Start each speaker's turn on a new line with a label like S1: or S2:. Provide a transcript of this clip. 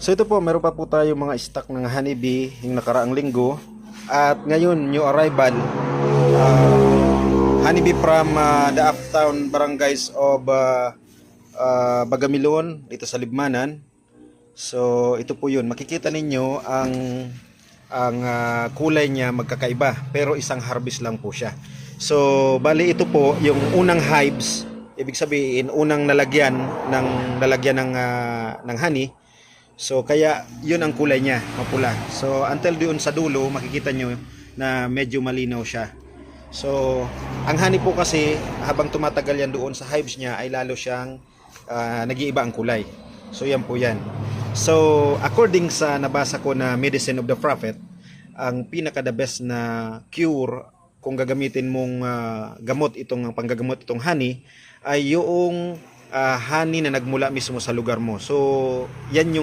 S1: So ito po, meron pa po tayo mga stock ng honeybee yung nakaraang linggo. At ngayon, new arrival, honeybee from the uptown barangays of Bagamilon, dito sa Libmanan. So ito po yun, makikita ninyo ang kulay niya magkakaiba, pero isang harvest lang po siya. So bali ito po yung unang hives, ibig sabihin unang lalagyan ng honey. So kaya yun ang kulay niya, mapula. So until doon sa dulo makikita nyo na medyo malinaw siya. So ang honey po kasi habang tumatagal yan doon sa hives niya ay lalo siyang nag-iiba ang kulay. So yan po yan. So according sa nabasa ko na Medicine of the Prophet, ang pinaka the best na cure kung gagamitin mong panggagamot itong honey ay yung honey na nagmula mismo sa lugar mo. So yan yung